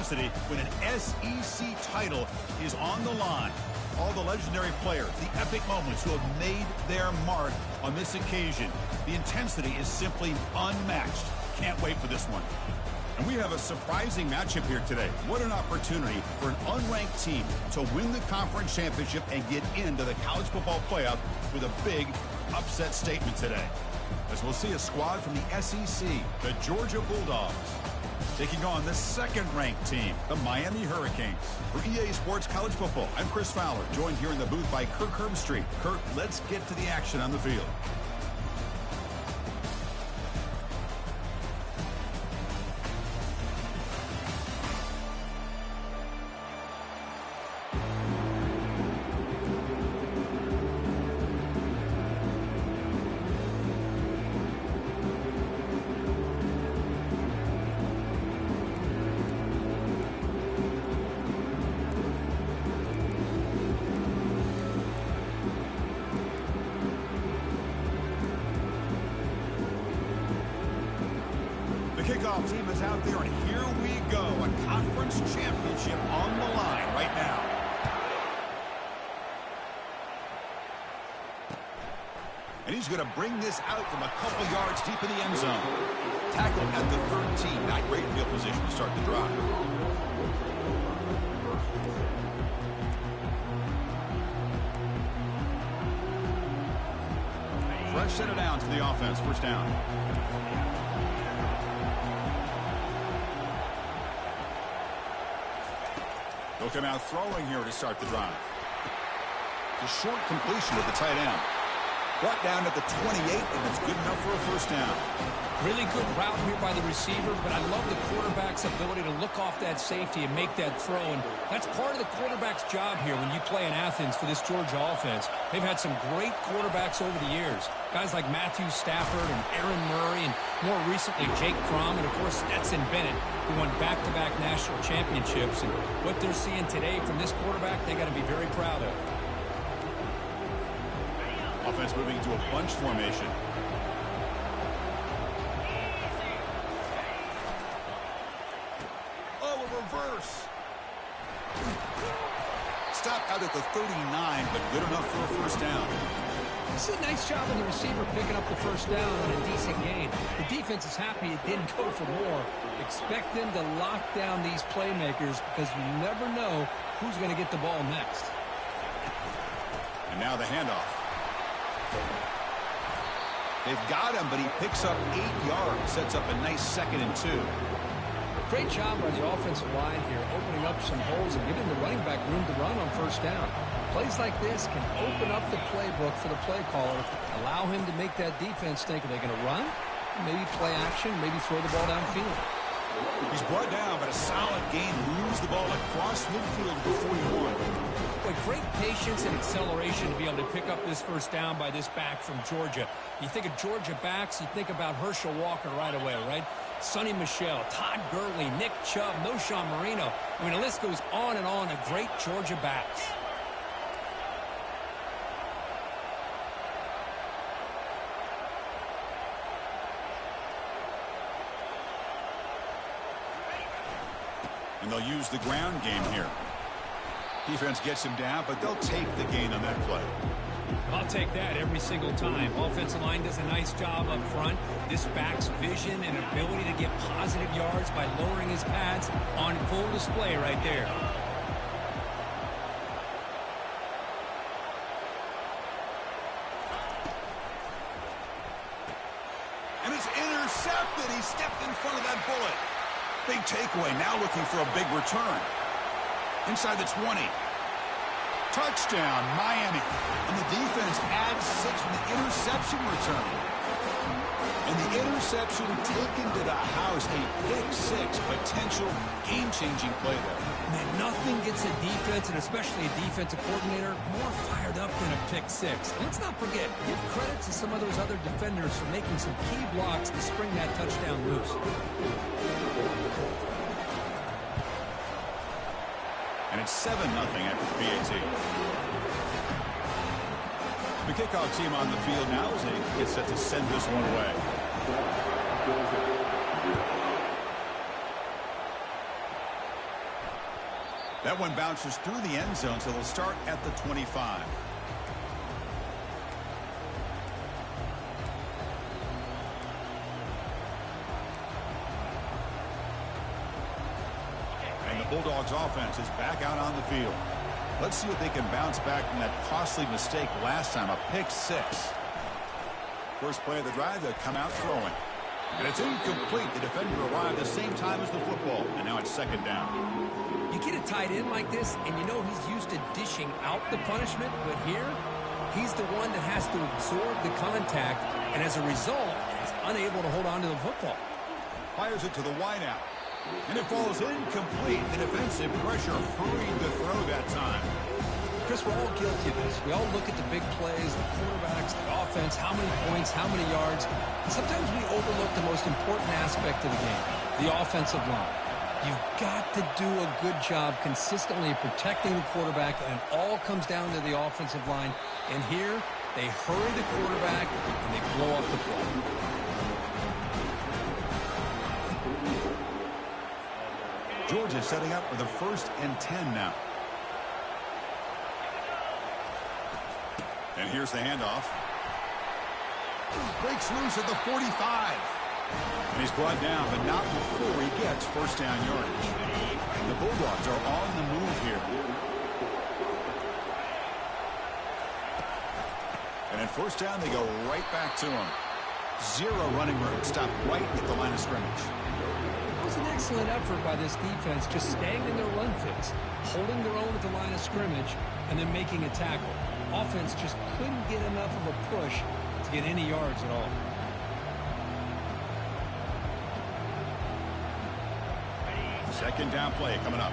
intensity when an SEC title is on the line. All the legendary players, the epic moments who have made their mark on this occasion. The intensity is simply unmatched. Can't wait for this one. And we have a surprising matchup here today. What an opportunity for an unranked team to win the conference championship and get into the college football playoff with a big upset statement today. As we'll see a squad from the SEC, the Georgia Bulldogs, taking on the second-ranked team, the Miami Hurricanes. For EA Sports College Football, I'm Chris Fowler, joined here in the booth by Kirk Herbstreit. Kirk, let's get to the action on the field. Kickoff team is out there, and here we go. A conference championship on the line right now. And he's going to bring this out from a couple yards deep in the end zone. Tackle at the 13. Not great field position to start the drive. Fresh set of downs for the offense. First down. They'll come out throwing here to start the drive. The short completion with the tight end. Brought down at the 28, and it's good enough for a first down. Really good route here by the receiver, but I love the quarterback's ability to look off that safety and make that throw. And that's part of the quarterback's job here when you play in Athens for this Georgia offense. They've had some great quarterbacks over the years. Guys like Matthew Stafford and Aaron Murray, and more recently Jake Fromm, and of course Stetson Bennett, who won back-to-back national championships. And what they're seeing today from this quarterback, they got to be very proud of. Offense moving to a bunch formation. Oh, a reverse. Stopped out at the 39, but good enough for a first down. This is a nice job of the receiver picking up the first down on a decent gain. The defense is happy it didn't go for more. Expect them to lock down these playmakers because you never know who's going to get the ball next. And now the handoff. They've got him, but he picks up 8 yards, sets up a nice 2nd and 2. Great job by the offensive line here, opening up some holes and giving the running back room to run on first down. Plays like this can open up the playbook for the play caller, allow him to make that defense think, are they going to run? Maybe play action, maybe throw the ball downfield. He's brought down, but a solid gain moves the ball across midfield to 41. With great patience and acceleration to be able to pick up this first down by this back from Georgia. You think of Georgia backs, you think about Herschel Walker right away, right? Sonny Michel, Todd Gurley, Nick Chubb, Noshawn Marino. I mean, the list goes on and on of great Georgia backs. And they'll use the ground game here. Defense gets him down, but they'll take the gain on that play. I'll take that every single time. Offensive line does a nice job up front. This back's vision and ability to get positive yards by lowering his pads on full display right there. And it's intercepted. He stepped in front of that bullet. Big takeaway, now looking for a big return. Inside the 20. Touchdown, Miami. And the defense adds 6 from the interception return. And the interception taken to the house. A pick 6, potential game-changing play there. Man, nothing gets a defense, and especially a defensive coordinator, more fired up than a pick 6. Let's not forget, give credit to some of those other defenders for making some key blocks to spring that touchdown loose. And it's 7-0 after the PAT. The kickoff team on the field now as they get set to send this one away. That one bounces through the end zone, so they'll start at the 25. And the Bulldogs offense is back out on the field. Let's see if they can bounce back from that costly mistake last time, a pick six. First play of the drive, they'll come out throwing. And it's incomplete. The defender arrived the same time as the football, and now it's second down. You get a tight end like this, and you know he's used to dishing out the punishment, but here, he's the one that has to absorb the contact, and as a result, he's unable to hold on to the football. Fires it to the wideout, and it falls incomplete. The defensive pressure hurried the throw that time. Chris, we're all guilty of this. We all look at the big plays, the quarterbacks, the offense, how many points, how many yards. And sometimes we overlook the most important aspect of the game, the offensive line. You've got to do a good job consistently protecting the quarterback, and it all comes down to the offensive line. And here, they hurry the quarterback, and they blow up the play. Georgia setting up for the 1st and 10 now. And here's the handoff. Breaks loose at the 45. And he's brought down, but not before he gets first down yardage. And the Bulldogs are on the move here. And at first down, they go right back to him. Zero running room. Stop right at the line of scrimmage. It was an excellent effort by this defense, just staying in their run fits, holding their own at the line of scrimmage, and then making a tackle. Offense just couldn't get enough of a push to get any yards at all. Second down play coming up.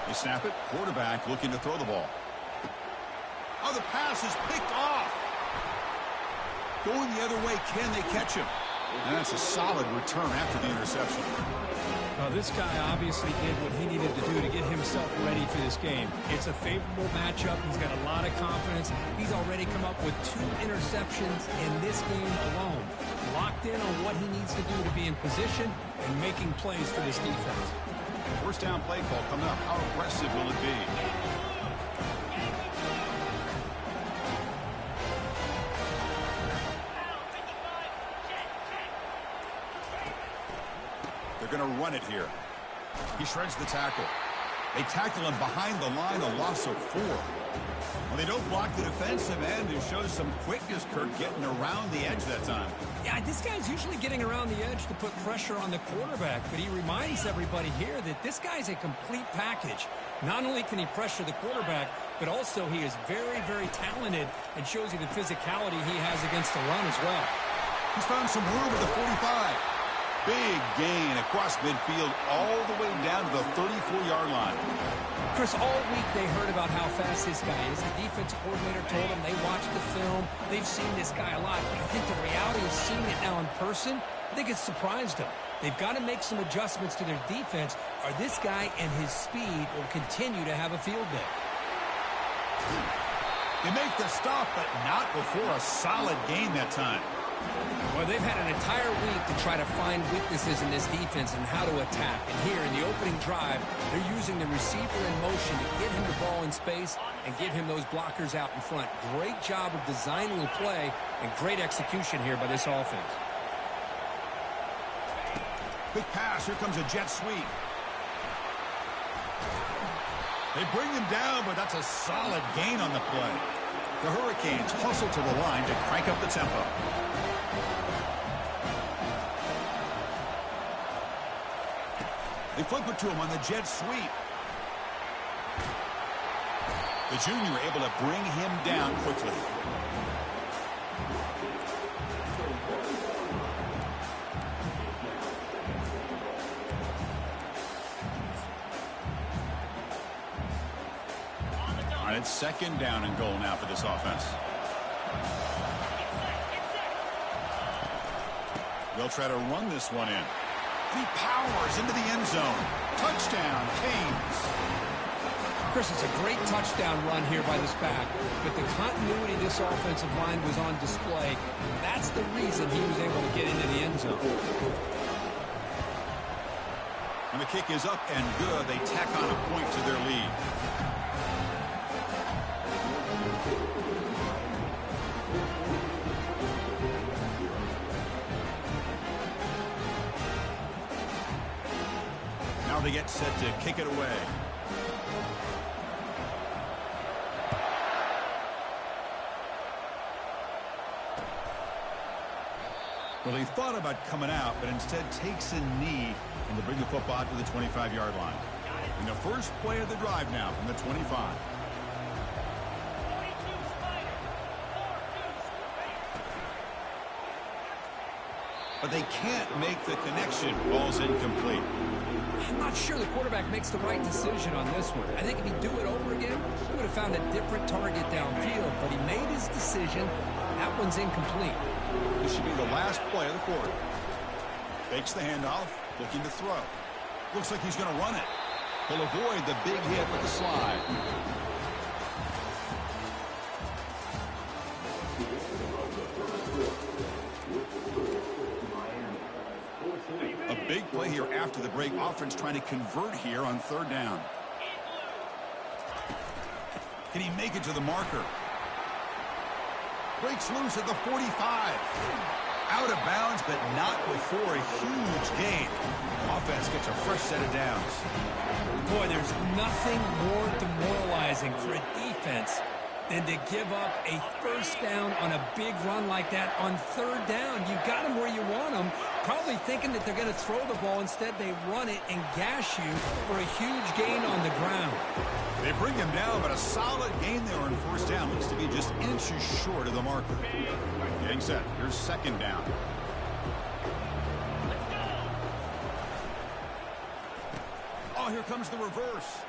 They snap it. Quarterback looking to throw the ball. Oh, the pass is picked off. Going the other way, can they catch him? And that's a solid return after the interception. Well, this guy obviously did what he needed to do to get himself ready for this game. It's a favorable matchup. He's got a lot of confidence. He's already come up with 2 interceptions in this game alone. Locked in on what he needs to do to be in position and making plays for this defense. First down play call coming up. How aggressive will it be? They're going to run it here. He shreds the tackle. They tackle him behind the line, a loss of 4. Well, they don't block the defensive end. It shows some quickness, Kirk, getting around the edge that time. Yeah, this guy's usually getting around the edge to put pressure on the quarterback, but he reminds everybody here that this guy's a complete package. Not only can he pressure the quarterback, but also he is very, very talented and shows you the physicality he has against the run as well. He's found some room at the 45. Big gain across midfield all the way down to the 34-yard line. Chris, all week they heard about how fast this guy is. The defense coordinator told them they watched the film. They've seen this guy a lot. But I think the reality of seeing it now in person, I think it's surprised them. They've got to make some adjustments to their defense, or this guy and his speed will continue to have a field day. They make the stop, but not before a solid gain that time. Well, they've had an entire week to try to find weaknesses in this defense and how to attack. And here in the opening drive, they're using the receiver in motion to get him the ball in space and get him those blockers out in front. Great job of designing the play and great execution here by this offense. Big pass. Here comes a jet sweep. They bring him down, but that's a solid gain on the play. The Hurricanes hustle to the line to crank up the tempo. They flip it to him on the jet sweep. The junior able to bring him down quickly. All right, it's second down and goal now for this offense. They'll try to run this one in. He powers into the end zone. Touchdown, Canes. Chris, it's a great touchdown run here by this back, but the continuity of this offensive line was on display. That's the reason he was able to get into the end zone. And the kick is up and good. They tack on a point to their lead. Now they get set to kick it away. Well, he thought about coming out, but instead takes a knee and will bring the football to the 25-yard line. And the first play of the drive now from the 25. But they can't make the connection. Ball's incomplete. I'm not sure the quarterback makes the right decision on this one. I think if he'd do it over again, he would have found a different target downfield. But he made his decision. That one's incomplete. This should be the last play of the quarter. Fakes the handoff, looking to throw. Looks like he's going to run it. He'll avoid the big hit with the slide. A big play here after the break. Offense trying to convert here on third down. Can he make it to the marker? Breaks loose at the 45. Out of bounds, but not before a huge gain. Offense gets a fresh set of downs. Boy, there's nothing more demoralizing for a defense than to give up a first down on a big run like that on third down. You got them where you want them, probably thinking that they're going to throw the ball. Instead, they run it and gash you for a huge gain on the ground. They bring him down, but a solid gain there on first down. Looks to be just inches short of the marker. Getting set. Here's second down. Oh, here comes the reverse.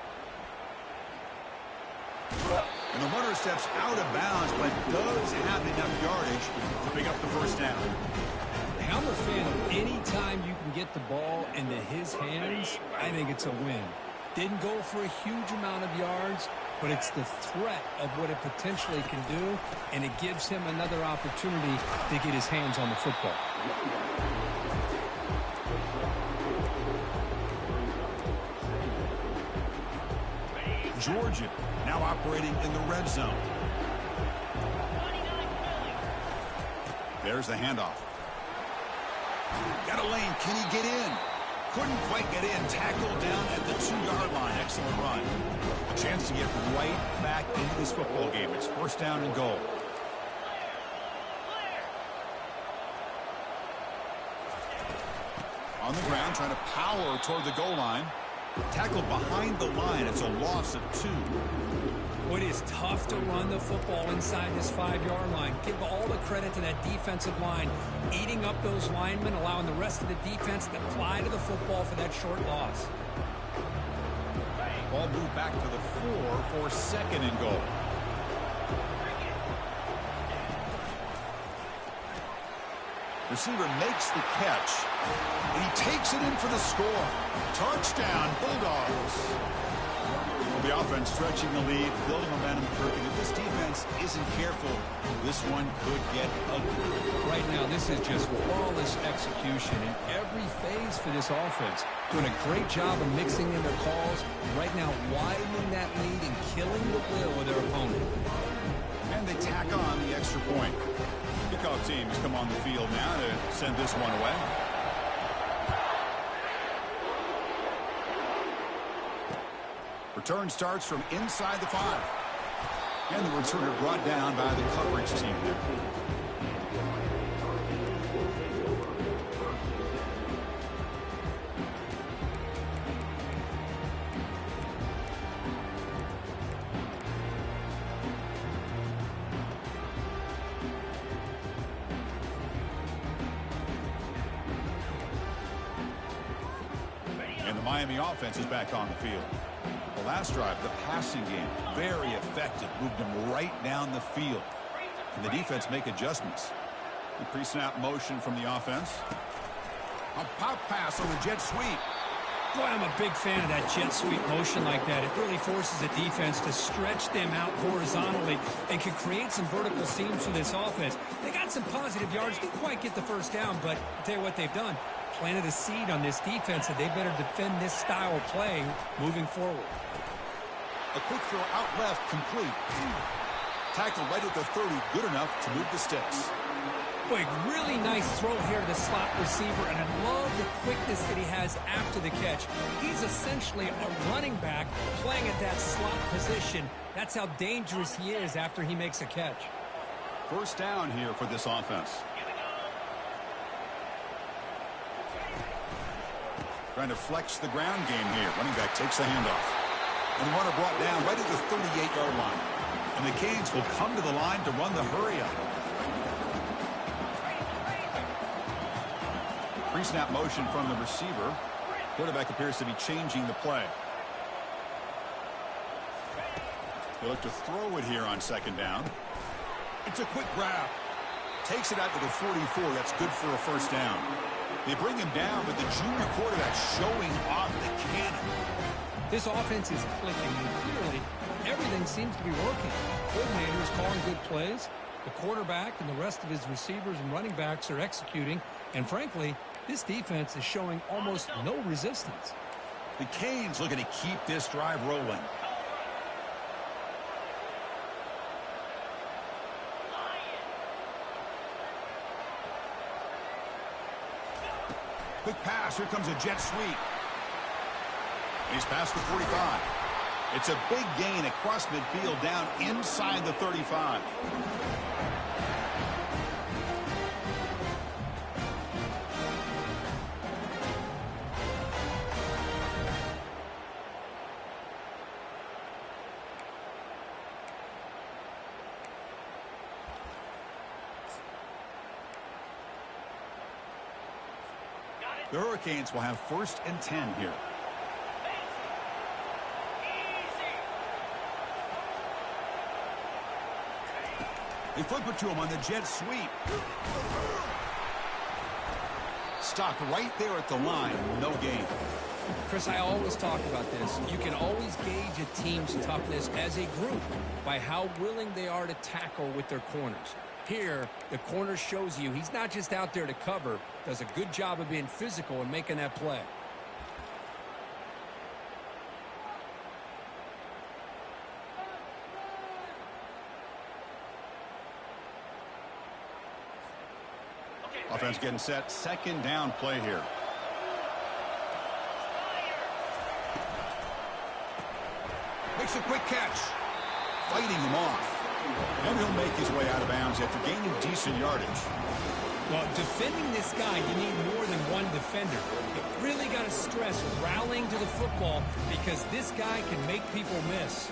And the runner steps out of bounds, but does have enough yardage to pick up the first down. Hey, I'm a fan of any time you can get the ball into his hands, I think it's a win. Didn't go for a huge amount of yards, but it's the threat of what it potentially can do, and it gives him another opportunity to get his hands on the football. Georgia now operating in the red zone. There's the handoff. Got a lane. Can he get in? Couldn't quite get in. Tackled down at the 2-yard line. Excellent run. A chance to get right back into this football game. It's first down and goal. On the ground, trying to power toward the goal line. Tackled behind the line. It's a loss of 2. It is tough to run the football inside this 5-yard line. Give all the credit to that defensive line, eating up those linemen, allowing the rest of the defense to fly to the football for that short loss. Ball moved back to the 4 for second and goal. Receiver makes the catch, and he takes it in for the score. Touchdown, Bulldogs. Well, the offense stretching the lead, building momentum. And if this defense isn't careful, this one could get ugly. Right now, this is just flawless execution in every phase for this offense. Doing a great job of mixing in their calls. Right now, widening that lead and killing the will of their opponent. And they tack on the extra point. Kickoff team has come on the field now to send this one away. Return starts from inside the 5. And the returner brought down by the coverage team there. And the Miami offense is back on the field. The last drive, the passing game, very effective. Moved them right down the field. And the defense make adjustments. The pre-snap motion from the offense. A pop pass on the jet sweep. Boy, I'm a big fan of that jet sweep motion like that. It really forces the defense to stretch them out horizontally and can create some vertical seams for this offense. They got some positive yards, didn't quite get the first down, but I'll tell you what they've done. Planted a seed on this defense that they better defend this style of play moving forward. A quick throw out left, complete. Tackle right at the 30, good enough to move the sticks. Boy, really nice throw here to the slot receiver, and I love the quickness that he has after the catch. He's essentially a running back playing at that slot position. That's how dangerous he is after he makes a catch. First down here for this offense. Trying to flex the ground game here. Running back takes the handoff. And the runner brought down right at the 38-yard line. And the Canes will come to the line to run the hurry-up. Pre-snap motion from the receiver. Quarterback appears to be changing the play. They look to throw it here on second down. It's a quick grab. Takes it out to the 44. That's good for a first down. They bring him down, but the junior quarterback showing off the cannon. This offense is clicking, and clearly everything seems to be working. Coordinator is calling good plays. The quarterback and the rest of his receivers and running backs are executing. And frankly, this defense is showing almost no resistance. The Canes looking to keep this drive rolling. Quick pass. Here comes a jet sweep. He's past the 45. It's a big gain across midfield down inside the 35. The Hurricanes will have 1st and 10 here. They flip it to him on the jet sweep. Stopped right there at the line. No gain. Chris, I always talk about this. You can always gauge a team's toughness as a group by how willing they are to tackle with their corners. Here, the corner shows you he's not just out there to cover, does a good job of being physical and making that play. Offense getting set. Second down play here. Makes a quick catch. Fighting him off. And he'll make his way out of bounds after gaining decent yardage. Well, defending this guy, you need more than one defender. You really got to stress rallying to the football because this guy can make people miss.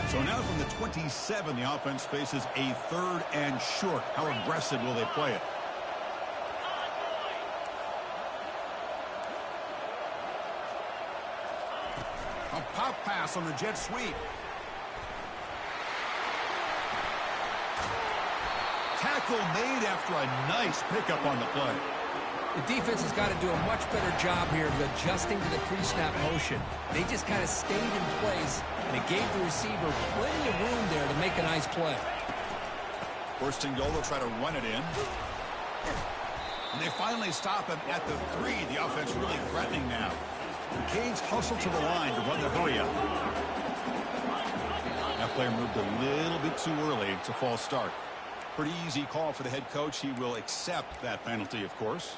So now from the 27, the offense faces a 3rd and short. How aggressive will they play it? A pop pass on the jet sweep. Tackle made after a nice pickup on the play. The defense has got to do a much better job here of adjusting to the pre-snap motion. They just kind of stayed in place, and it gave the receiver plenty of room there to make a nice play. 1st and goal, they'll try to run it in. And they finally stop him at the 3. The offense really threatening now. The Canes hustle to the line to run the hurry-up. That player moved a little bit too early. It's a false start. Pretty easy call for the head coach. He will accept that penalty, of course.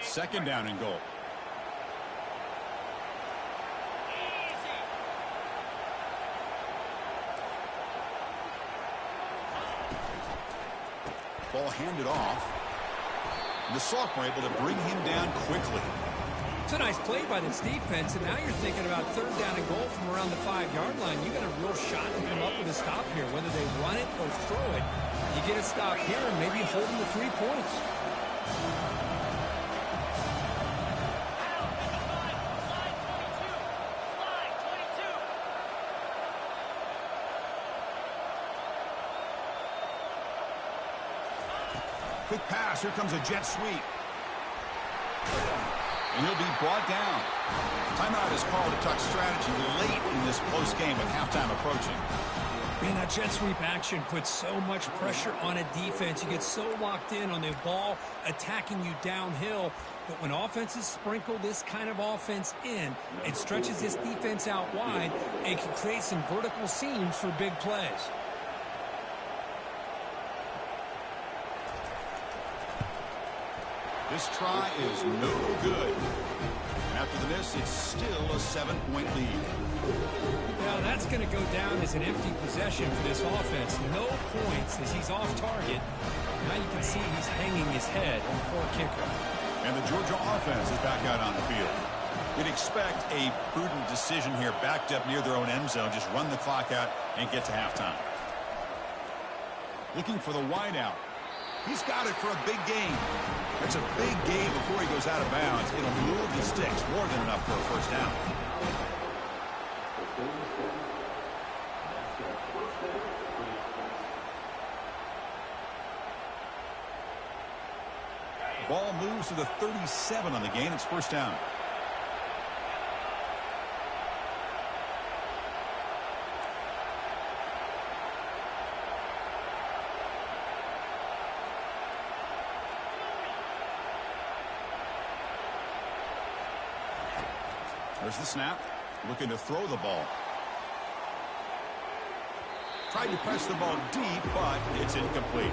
2nd down and goal. Ball handed off. The sophomore able to bring him down quickly. It's a nice play by this defense, and now you're thinking about 3rd down and goal from around the 5-yard line. You got a real shot to come up with a stop here, whether they run it or throw it. You get a stop here and maybe hold them to 3 points. Quick pass. Here comes a jet sweep. And he'll be brought down. Timeout is called to talk strategy late in this close game with halftime approaching. Man, that jet sweep action puts so much pressure on a defense. You get so locked in on the ball attacking you downhill. But when offenses sprinkle this kind of offense in, it stretches this defense out wide and can create some vertical seams for big plays. This try is no good. After the miss, it's still a 7-point lead. Now that's going to go down as an empty possession for this offense. No points as he's off target. Now you can see he's hanging his head. Poor kicker. And the Georgia offense is back out on the field. You'd expect a prudent decision here, backed up near their own end zone. Just run the clock out and get to halftime. Looking for the wideout. He's got it for a big gain. It's a big gain before he goes out of bounds. It'll move the sticks, more than enough for a first down. Ball moves to the 37 on the gain. It's first down. There's the snap. Looking to throw the ball. Tried to press the ball deep, but it's incomplete.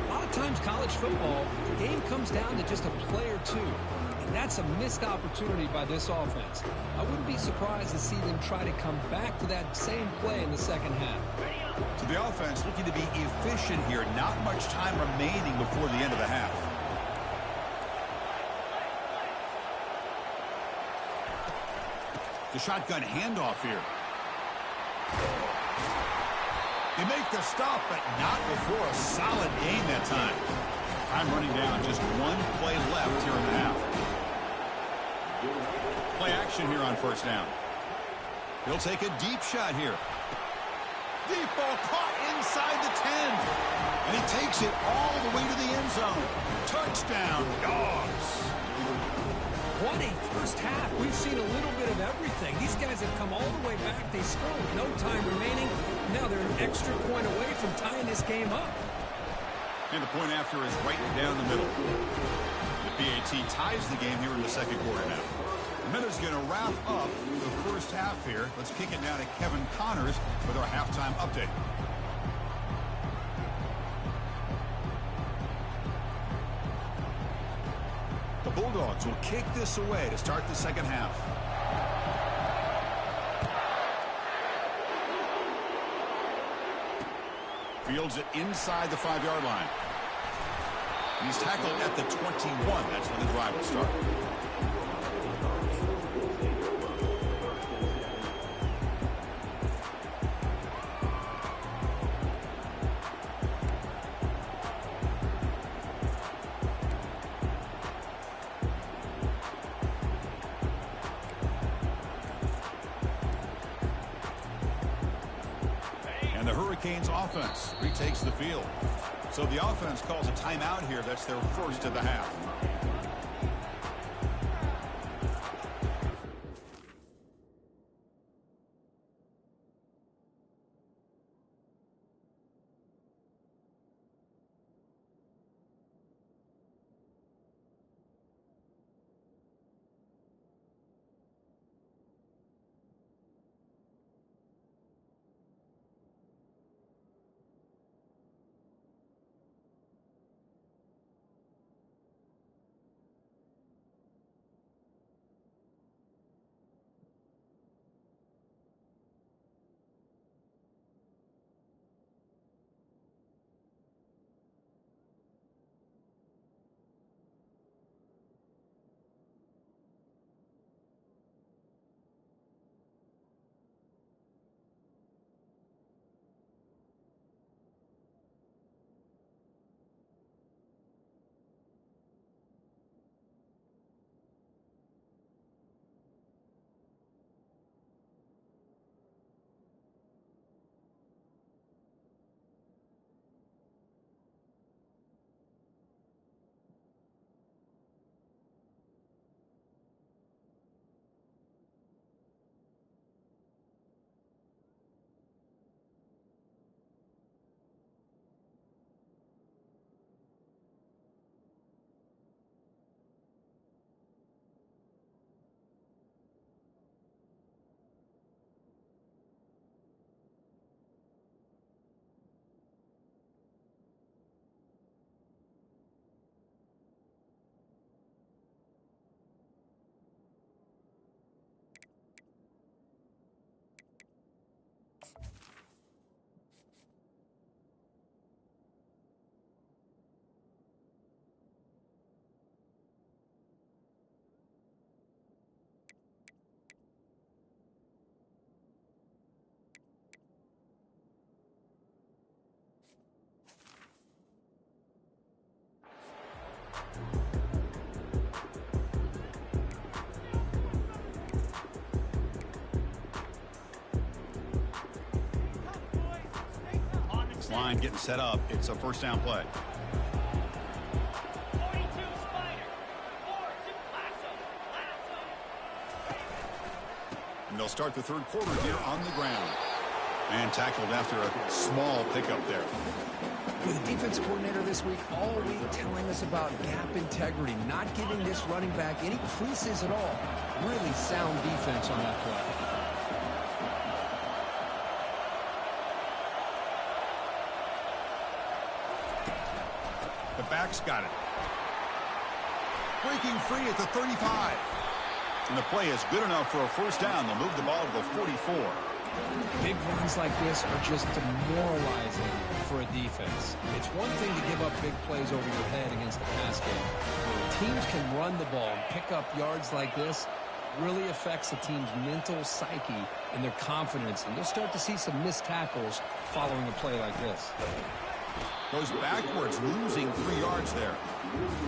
A lot of times college football, the game comes down to just a play or two. And that's a missed opportunity by this offense. I wouldn't be surprised to see them try to come back to that same play in the second half. So the offense looking to be efficient here. Not much time remaining before the end of the half. The shotgun handoff here. They make the stop, but not before a solid gain that time. Time running down, just one play left here in the half. Play action here on first down. He'll take a deep shot here. Deep ball caught inside the 10. And he takes it all the way to the end zone. Touchdown, Dogs. What a first half. We've seen a little bit of everything. These guys have come all the way back. They scored with no time remaining. Now they're an extra point away from tying this game up. And the point after is right down the middle. The PAT ties the game here in the second quarter now. The Minutes going to wrap up the first half here. Let's kick it now to Kevin Connors with our halftime update. The Bulldogs will kick this away to start the second half. Fields it inside the 5-yard line. He's tackled at the 21. That's when the drive will start. Offense retakes the field. So the offense calls a timeout here. That's their first of the half. line getting set up. It's a first down play. And they'll start the third quarter here on the ground. And tackled after a small pickup there. With the defense coordinator this week, all week telling us about gap integrity, not giving this running back any creases at all. Really sound defense on that play. The back's got it. Breaking free at the 35. And the play is good enough for a first down. They'll move the ball to the 44. Big runs like this are just demoralizing for a defense. It's one thing to give up big plays over your head against the pass game. When teams can run the ball and pick up yards like this, really affects the team's mental psyche and their confidence. And you'll start to see some missed tackles following a play like this. Goes backwards, losing 3 yards there.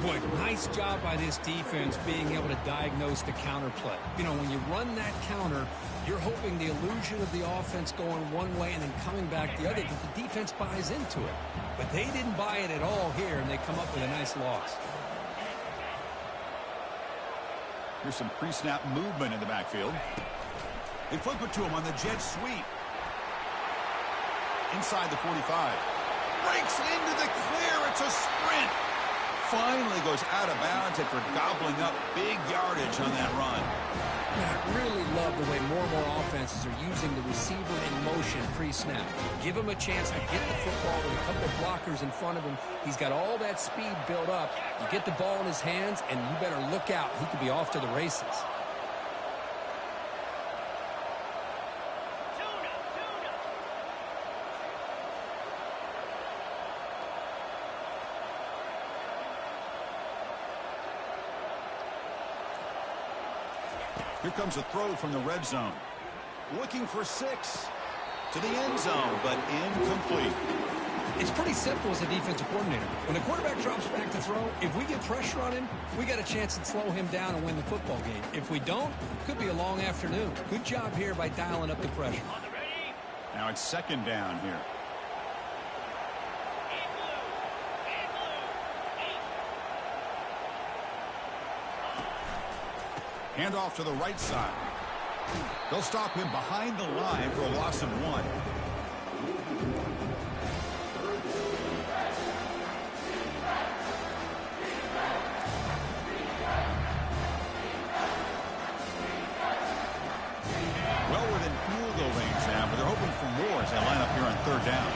Boy, nice job by this defense being able to diagnose the counter play. You know, when you run that counter, you're hoping the illusion of the offense going one way and then coming back the other, that the defense buys into it. But they didn't buy it at all here, and they come up with a nice loss. Here's some pre-snap movement in the backfield. They flip it to him on the jet sweep. Inside the 45. Breaks into the clear. It's a sprint. Finally goes out of bounds after gobbling up big yardage on that run. Yeah, I really love the way more and more offenses are using the receiver in motion pre-snap. Give him a chance to get the football with a couple of blockers in front of him. He's got all that speed built up. You get the ball in his hands, and you better look out. He could be off to the races. Here comes a throw from the red zone. Looking for 6. To the end zone, but incomplete. It's pretty simple as a defensive coordinator. When the quarterback drops back to throw, if we get pressure on him, we got a chance to slow him down and win the football game. If we don't, it could be a long afternoon. Good job here by dialing up the pressure. Now it's second down here. Handoff to the right side. They'll stop him behind the line for a loss of 1. Well within field goal range now, but they're hoping for more as they line up here on third down.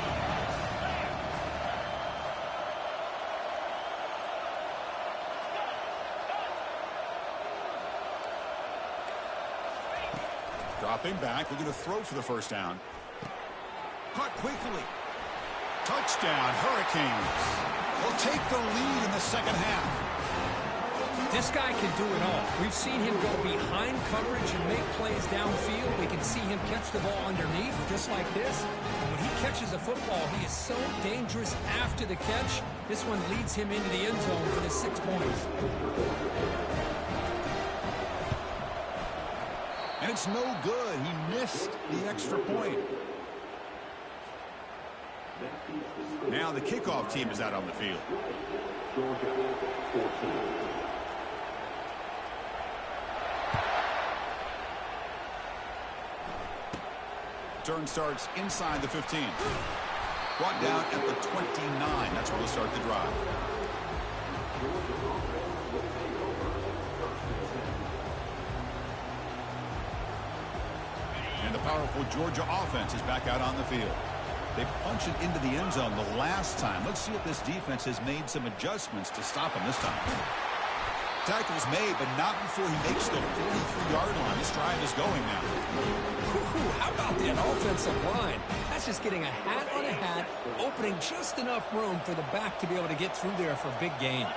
Dropping back, looking to throw for the first down. Caught quickly. Touchdown, Hurricanes. They'll take the lead in the second half. This guy can do it all. We've seen him go behind coverage and make plays downfield. We can see him catch the ball underneath, just like this. When he catches a football, he is so dangerous after the catch. This one leads him into the end zone for the 6 points. And it's no good. He missed the extra point. Now the kickoff team is out on the field. Turn starts inside the 15. Brought down at the 29. That's where they'll start the drive. And the powerful Georgia offense is back out on the field. They punched it into the end zone the last time. Let's see if this defense has made some adjustments to stop him this time. Tackle's made, but not before he makes the 43-yard line. This drive is going now. How about that offensive line? That's just getting a hat on a hat, opening just enough room for the back to be able to get through there for a big gain.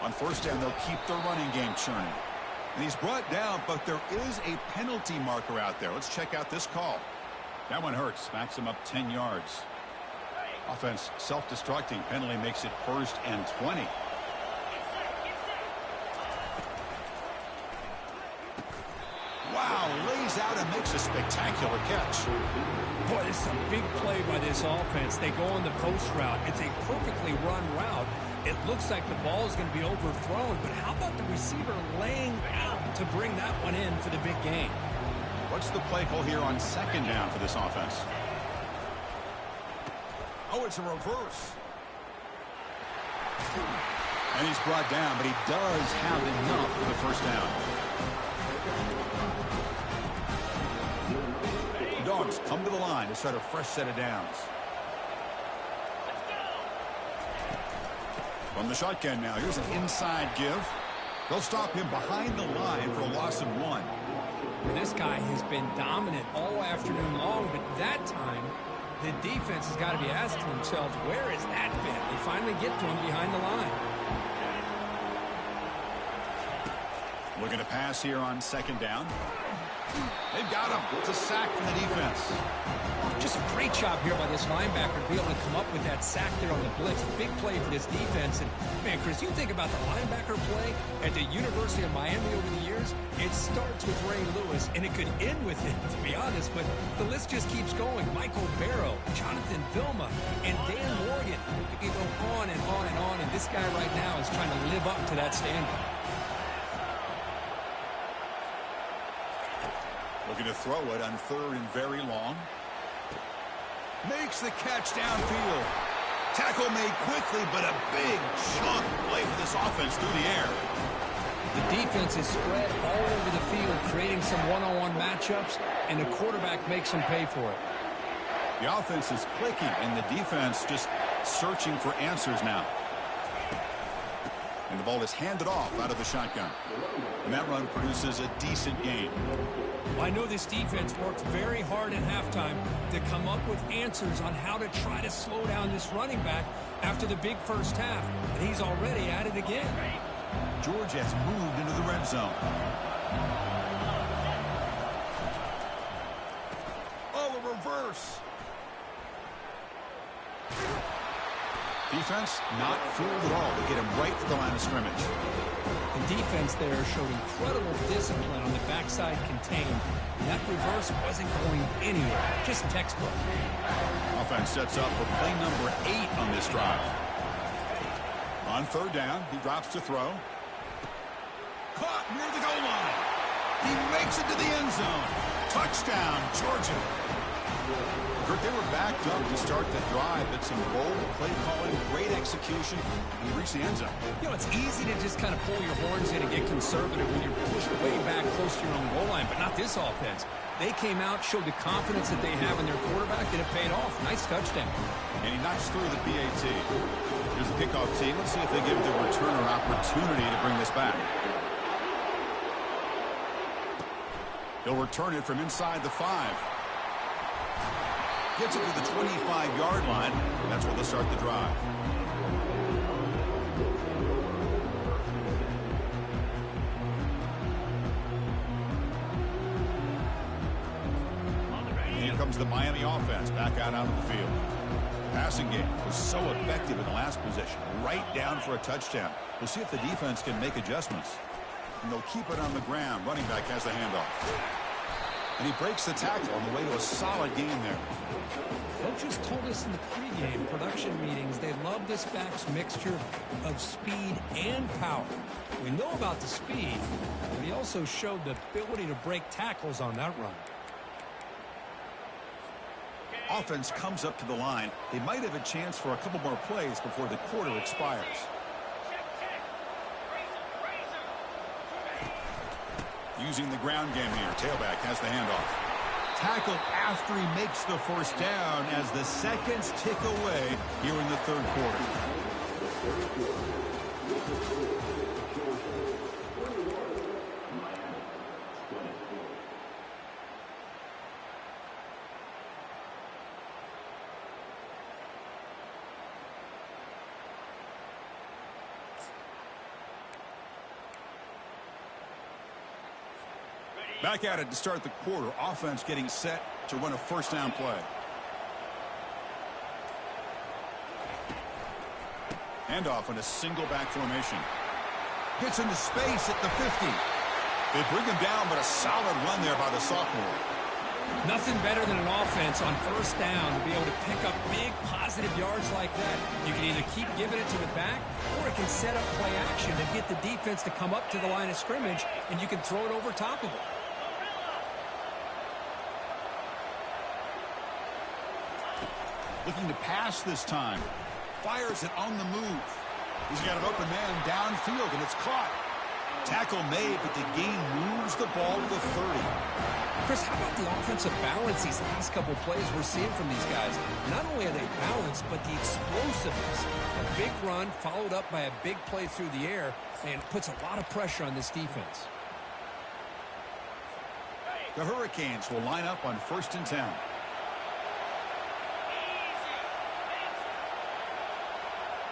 On first down, they'll keep the running game churning. And he's brought down, but there is a penalty marker out there. Let's check out this call. That one hurts. Backs him up 10 yards. Offense self-destructing. Penalty makes it 1st and 20. Wow, lays reaches out and makes a spectacular catch. Boy, this is a big play by this offense. They go on the post route. It's a perfectly run route. It looks like the ball is going to be overthrown, but how about the receiver laying out to bring that one in for the big gain? What's the play call here on second down for this offense? Oh, it's a reverse. And he's brought down, but he does have enough for the first down. The Dogs come to the line to start a fresh set of downs. From the shotgun now, here's an inside give. They'll stop him behind the line for a loss of 1. This guy has been dominant all afternoon long, but that time, the defense has got to be asking themselves, where has that been? They finally get to him behind the line. Looking to pass here on second down. They've got him. It's a sack from the defense. Just a great job here by this linebacker to be able to come up with that sack there on the blitz. Big play for this defense. And, man, Chris, you think about the linebacker play at the University of Miami over the years, it starts with Ray Lewis, and it could end with him, to be honest, but the list just keeps going. Michael Barrow, Jonathan Vilma, and Dan Morgan. You can go on and on and on, and this guy right now is trying to live up to that standard. Looking to throw it on third and very long. Makes the catch downfield. Tackle made quickly, but a big chunk play for this offense through the air. The defense is spread all over the field, creating some one-on-one matchups, and the quarterback makes them pay for it. The offense is clicking, and the defense just searching for answers now. And the ball is handed off out of the shotgun. And that run produces a decent gain. Well, I know this defense worked very hard at halftime to come up with answers on how to try to slow down this running back after the big first half. And he's already at it again. Georgia has moved into the red zone. Oh, a reverse. Defense not fooled at all to get him right at the line of scrimmage. The defense there showed incredible discipline on the backside contained. And that reverse wasn't going anywhere, just textbook. Offense sets up for play number 8 on this drive. On third down, he drops to throw. Caught near the goal line. He makes it to the end zone. Touchdown, Georgia. Kurt, they were backed up to start the drive, but some bold play calling, great execution, and reached the end zone. You know, it's easy to just kind of pull your horns in and get conservative when you're pushed way back close to your own goal line, but not this offense. They came out, showed the confidence that they have in their quarterback, and it paid off. Nice touchdown. And he knocks through the PAT. Here's the kickoff team. Let's see if they give the returner opportunity to bring this back. He'll return it from inside the 5. Gets it to the 25-yard line. That's where they'll start the drive. And here comes the Miami offense back out onto the field. Passing game was so effective in the last possession. Right down for a touchdown. We'll see if the defense can make adjustments. And they'll keep it on the ground. Running back has the handoff. And he breaks the tackle on the way to a solid game there. Coaches told us in the pregame production meetings they love this back's mixture of speed and power. We know about the speed, but he also showed the ability to break tackles on that run. Offense comes up to the line. They might have a chance for a couple more plays before the quarter expires. Using the ground game here. Tailback has the handoff. Tackled after he makes the first down as the seconds tick away here in the third quarter. Back at it to start the quarter. Offense getting set to run a first down play. Handoff in a single back formation. Gets into space at the 50. They bring him down, but a solid run there by the sophomore. Nothing better than an offense on first down to be able to pick up big positive yards like that. You can either keep giving it to the back, or it can set up play action to get the defense to come up to the line of scrimmage, and you can throw it over top of it. Looking to pass this time. Fires it on the move. He's got an open man downfield, and it's caught. Tackle made, but the gain moves the ball to the 30. Chris, how about the offensive balance these last couple plays we're seeing from these guys? Not only are they balanced, but the explosiveness. A big run followed up by a big play through the air, and puts a lot of pressure on this defense. The Hurricanes will line up on 1st and 10.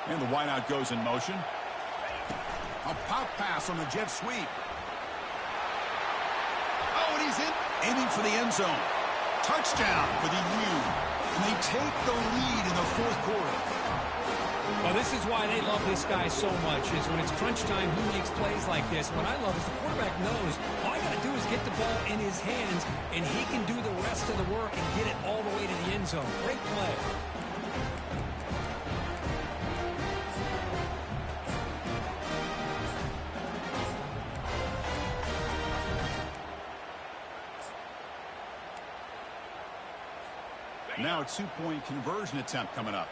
And the wideout goes in motion. A pop pass on the jet sweep. Oh, and he's in. Aiming for the end zone. Touchdown for the U. And they take the lead in the 4th quarter. Well, this is why they love this guy so much, is when it's crunch time, he makes plays like this. What I love is the quarterback knows all I got to do is get the ball in his hands, and he can do the rest of the work and get it all the way to the end zone. Great play. Now a 2-point conversion attempt coming up.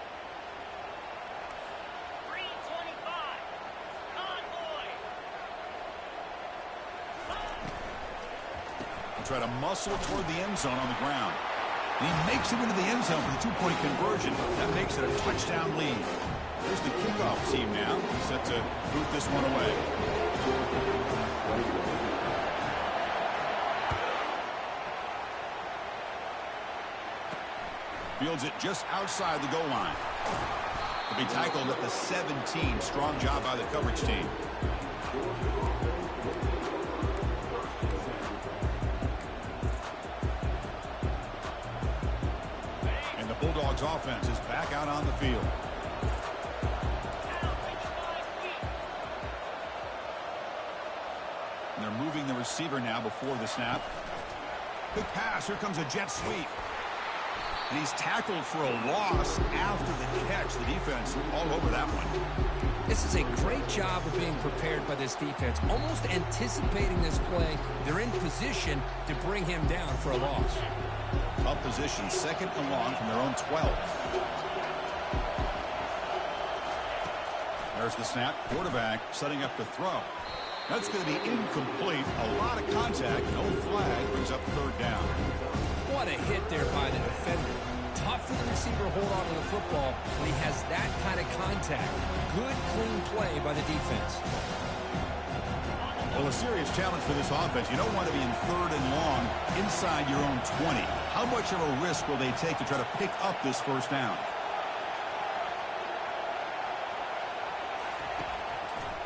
He'll try to muscle toward the end zone on the ground. And he makes it into the end zone for the 2-point conversion. That makes it a touchdown lead. There's the kickoff team now. Set to boot this one away. Fields it just outside the goal line. He'll be tackled at the 17. Strong job by the coverage team. And the Bulldogs offense is back out on the field. And they're moving the receiver now before the snap. Quick pass. Here comes a jet sweep. And he's tackled for a loss after the catch. The defense all over that one. This is a great job of being prepared by this defense. Almost anticipating this play. They're in position to bring him down for a loss. Up position, 2nd and long from their own 12. There's the snap. Quarterback setting up the throw. That's going to be incomplete. A lot of contact. No flag. Brings up 3rd down. What a hit there by the defender. Tough for the receiver to hold on to the football when he has that kind of contact. Good, clean play by the defense. Well, a serious challenge for this offense. You don't want to be in 3rd and long inside your own 20. How much of a risk will they take to try to pick up this 1st down?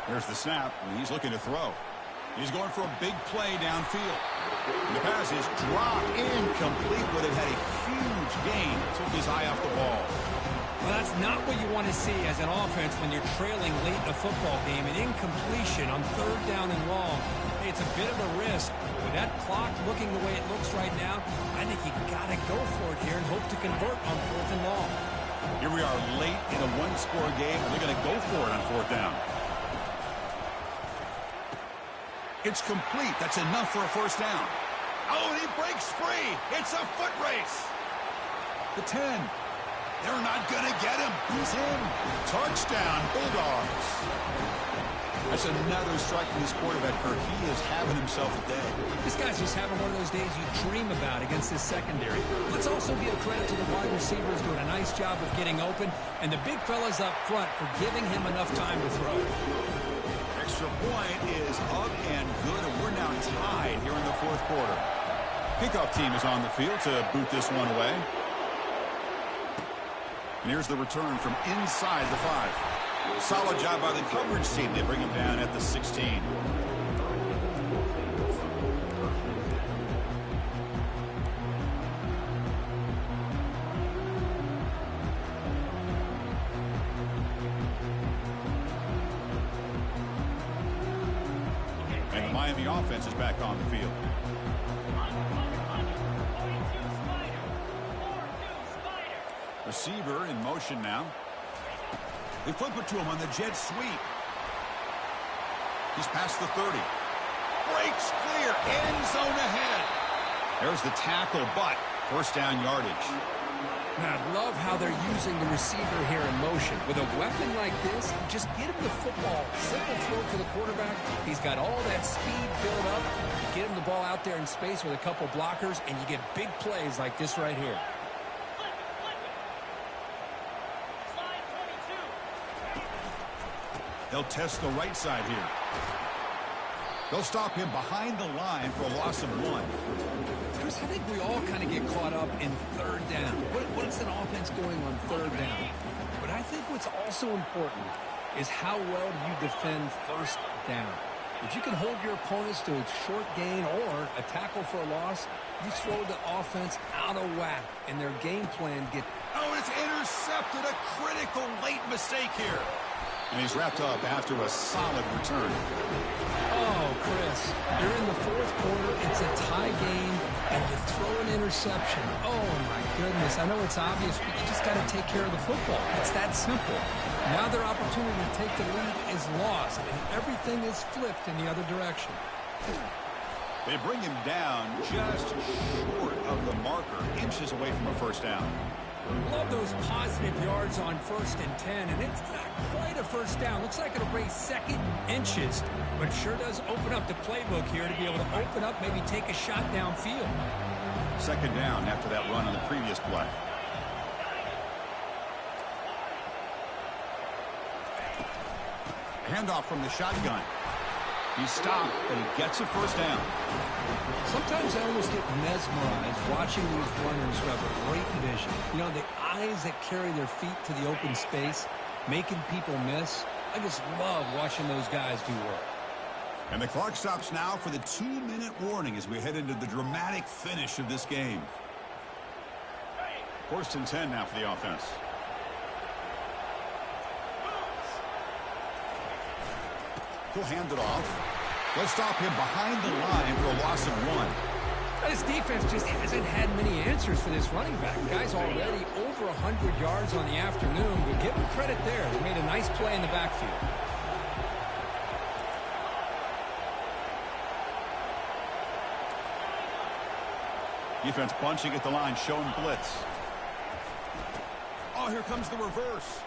There's the snap, and he's looking to throw. He's going for a big play downfield. And the pass is dropped incomplete, but it had a huge gain. Took his eye off the ball. Well, that's not what you want to see as an offense when you're trailing late in a football game. An incompletion on 3rd down and long. Hey, it's a bit of a risk. With that clock looking the way it looks right now, I think you got to go for it here and hope to convert on 4th and long. Here we are late in a 1-score game, and they're going to go for it on 4th down. It's complete. That's enough for a 1st down. Oh, and he breaks free. It's a foot race. The 10. They're not going to get him. He's in. Touchdown, Bulldogs. That's another strike from this quarterback, Kirk. He is having himself a day. This guy's just having one of those days you dream about against this secondary. Let's also give credit to the wide receivers doing a nice job of getting open, and the big fellas up front for giving him enough time to throw. Extra point is up and good, and we're now tied here in the 4th quarter. Kickoff team is on the field to boot this one away. And here's the return from inside the 5. Solid job by the coverage team. They bring him down at the 16. And the Miami offense is back on the field. Receiver in motion now. They flip it to him on the jet sweep. He's past the 30. Breaks clear. End zone ahead. There's the tackle, but first down yardage. And I love how they're using the receiver here in motion. With a weapon like this, just get him the football. Simple throw to the quarterback. He's got all that speed built up. You get him the ball out there in space with a couple blockers, and you get big plays like this right here. They'll test the right side here. They'll stop him behind the line for a loss of 1. Chris, I think we all kind of get caught up in third down. What is an offense doing on third down? But I think what's also important is how well do you defend first down. If you can hold your opponents to a short gain or a tackle for a loss, you throw the offense out of whack, and their game plan gets... Oh, it's intercepted. A critical late mistake here. And he's wrapped up after a solid return. Oh, Chris, you're in the fourth quarter. It's a tie game, and you throw an interception. Oh, my goodness. I know it's obvious, but you just got to take care of the football. It's that simple. Now their opportunity to take the lead is lost, and everything is flipped in the other direction. They bring him down just short of the marker, inches away from a first down. Love those positive yards on 1st and 10, and it's not quite a first down. Looks like it'll bring second inches, but it sure does open up the playbook here to be able to open up, maybe take a shot downfield. Second down after that run on the previous play. Handoff from the shotgun. He's stopped, but he gets a first down. Sometimes I almost get mesmerized watching these runners who have a great vision. You know, the eyes that carry their feet to the open space, making people miss. I just love watching those guys do work. And the clock stops now for the 2-minute warning as we head into the dramatic finish of this game. 1st and 10 now for the offense. He'll hand it off. They'll stop him behind the line for a loss of 1. This defense just hasn't had many answers for this running back. Guy's already over 100 yards on the afternoon, but give him credit there. They made a nice play in the backfield. Defense bunching at the line, showing blitz. Oh, here comes the reverse.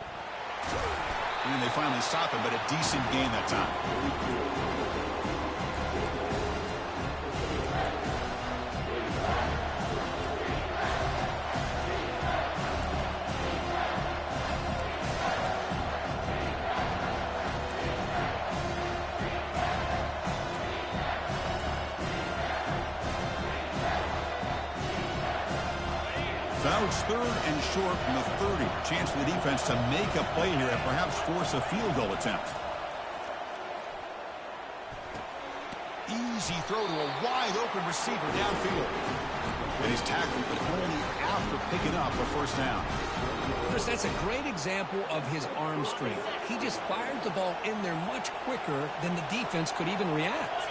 And then they finally stop him, but a decent gain that time. Now it's 3rd and short from the 30. Chance for the defense to make a play here and perhaps force a field goal attempt. Easy throw to a wide-open receiver downfield. And he's tackled, but only after picking up a first down. Chris, that's a great example of his arm strength. He just fired the ball in there much quicker than the defense could even react.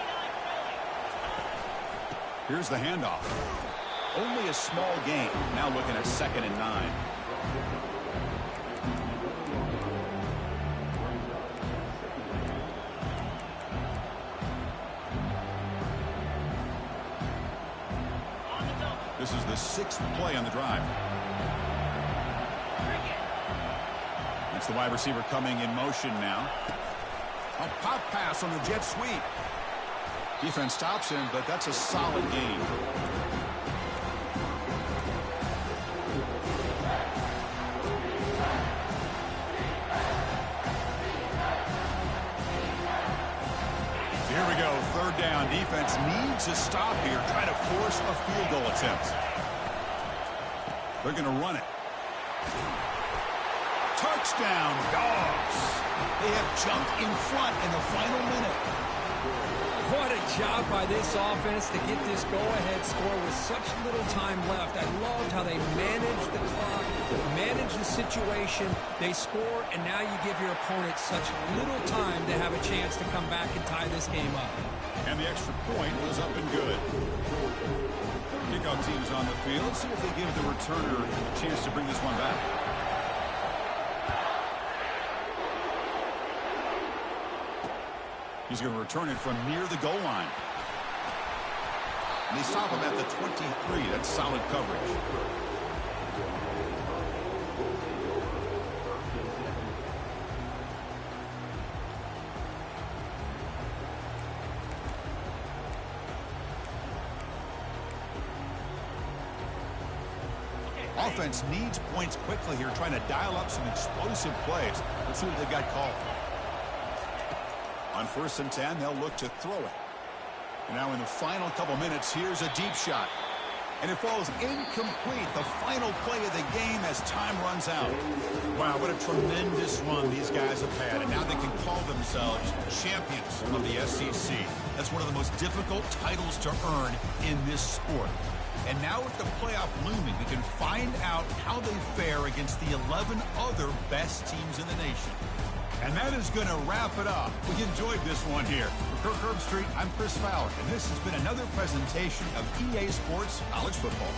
Here's the handoff. Only a small gain. Now looking at 2nd and 9. This is the 6th play on the drive. It's the wide receiver coming in motion now. A pop pass on the jet sweep. Defense stops him, but that's a solid gain. Here we go, 3rd down. Defense needs a stop here, trying to force a field goal attempt. They're going to run it. Touchdown, Dogs. They have jumped in front in the final minute. What a job by this offense to get this go-ahead score with such little time left. I loved how they managed the clock, managed the situation. They score, and now you give your opponent such little time to have a chance to come back and tie this game up. And the extra point was up and good. Kickoff team is on the field. Let's see if they give the returner a chance to bring this one back. He's going to return it from near the goal line. And they stop him at the 23. That's solid coverage. Offense needs points quickly here, trying to dial up some explosive plays. Let's see what they've got called. On 1st and 10, they'll look to throw it. And now in the final couple minutes, here's a deep shot. And it falls incomplete, the final play of the game as time runs out. Wow, what a tremendous run these guys have had. And now they can call themselves champions of the SEC. That's one of the most difficult titles to earn in this sport. And now with the playoff looming, we can find out how they fare against the 11 other best teams in the nation. And that is going to wrap it up. We enjoyed this one here. For Kirk Herbstreit, I'm Chris Fowler, and this has been another presentation of EA Sports College Football.